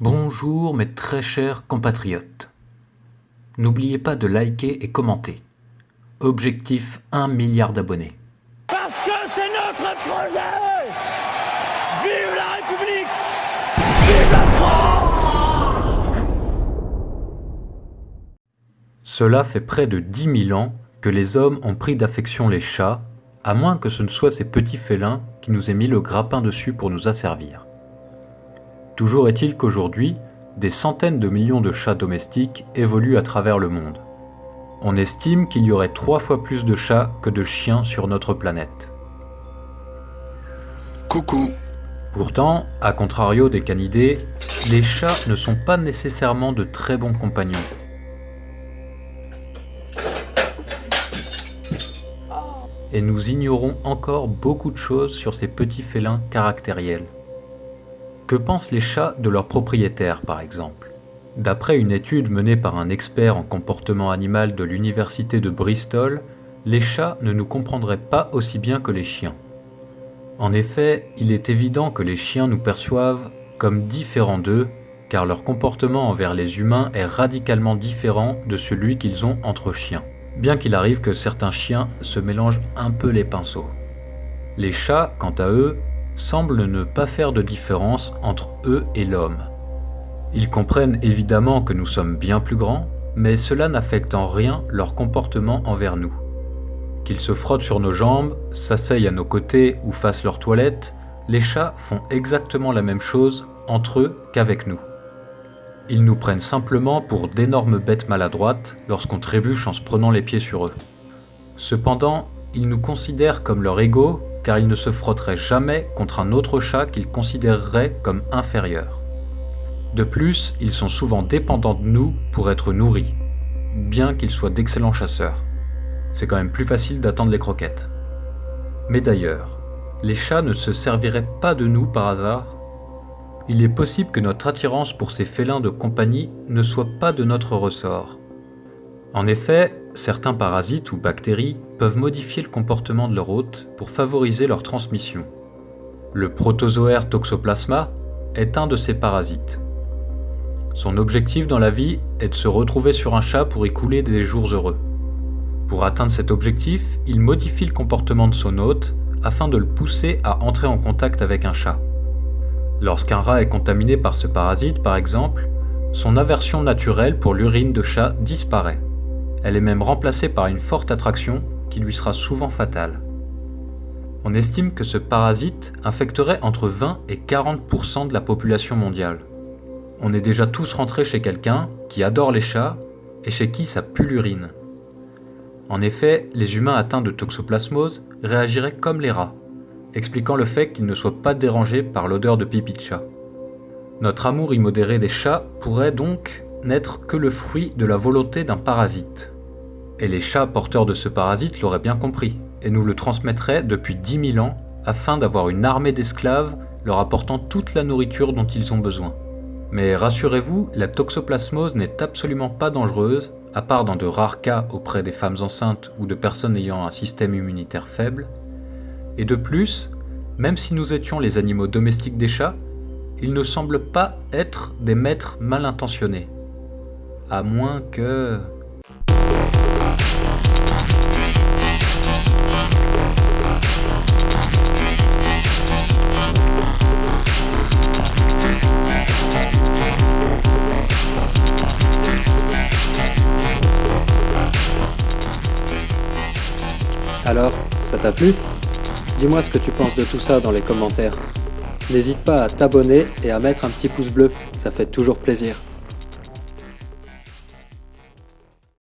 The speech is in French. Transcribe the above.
Bonjour mes très chers compatriotes. N'oubliez pas de liker et commenter. Objectif 1 milliard d'abonnés. Parce que c'est notre projet. Vive la République. Vive la France. Cela fait près de 10 000 ans que les hommes ont pris d'affection les chats, à moins que ce ne soient ces petits félins qui nous aient mis le grappin dessus pour nous asservir. Toujours est-il qu'aujourd'hui, des centaines de millions de chats domestiques évoluent à travers le monde. On estime qu'il y aurait 3 fois plus de chats que de chiens sur notre planète. Coucou. Pourtant, à contrario des canidés, les chats ne sont pas nécessairement de très bons compagnons. Et nous ignorons encore beaucoup de choses sur ces petits félins caractériels. Que pensent les chats de leurs propriétaires, par exemple ? D'après une étude menée par un expert en comportement animal de l'université de Bristol, les chats ne nous comprendraient pas aussi bien que les chiens. En effet, il est évident que les chiens nous perçoivent comme différents d'eux, car leur comportement envers les humains est radicalement différent de celui qu'ils ont entre chiens, bien qu'il arrive que certains chiens se mélangent un peu les pinceaux. Les chats, quant à eux, semblent ne pas faire de différence entre eux et l'homme. Ils comprennent évidemment que nous sommes bien plus grands, mais cela n'affecte en rien leur comportement envers nous. Qu'ils se frottent sur nos jambes, s'asseyent à nos côtés ou fassent leur toilette, les chats font exactement la même chose entre eux qu'avec nous. Ils nous prennent simplement pour d'énormes bêtes maladroites lorsqu'on trébuche en se prenant les pieds sur eux. Cependant, ils nous considèrent comme leur égaux car ils ne se frotteraient jamais contre un autre chat qu'ils considéreraient comme inférieur. De plus, ils sont souvent dépendants de nous pour être nourris, bien qu'ils soient d'excellents chasseurs. C'est quand même plus facile d'attendre les croquettes. Mais d'ailleurs, les chats ne se serviraient pas de nous par hasard ? Il est possible que notre attirance pour ces félins de compagnie ne soit pas de notre ressort. En effet, certains parasites ou bactéries peuvent modifier le comportement de leur hôte pour favoriser leur transmission. Le protozoaire Toxoplasma est un de ces parasites. Son objectif dans la vie est de se retrouver sur un chat pour y couler des jours heureux. Pour atteindre cet objectif, il modifie le comportement de son hôte afin de le pousser à entrer en contact avec un chat. Lorsqu'un rat est contaminé par ce parasite, par exemple, son aversion naturelle pour l'urine de chat disparaît. Elle est même remplacée par une forte attraction qui lui sera souvent fatale. On estime que ce parasite infecterait entre 20 et 40% de la population mondiale. On est déjà tous rentrés chez quelqu'un qui adore les chats et chez qui ça pue l'urine. En effet, les humains atteints de toxoplasmose réagiraient comme les rats, expliquant le fait qu'ils ne soient pas dérangés par l'odeur de pipi de chat. Notre amour immodéré des chats pourrait donc n'être que le fruit de la volonté d'un parasite. Et les chats porteurs de ce parasite l'auraient bien compris, et nous le transmettraient depuis 10 000 ans afin d'avoir une armée d'esclaves leur apportant toute la nourriture dont ils ont besoin. Mais rassurez-vous, la toxoplasmose n'est absolument pas dangereuse, à part dans de rares cas auprès des femmes enceintes ou de personnes ayant un système immunitaire faible. Et de plus, même si nous étions les animaux domestiques des chats, ils ne semblent pas être des maîtres mal intentionnés. À moins que... Alors, ça t'a plu ? Dis-moi ce que tu penses de tout ça dans les commentaires. N'hésite pas à t'abonner et à mettre un petit pouce bleu, ça fait toujours plaisir.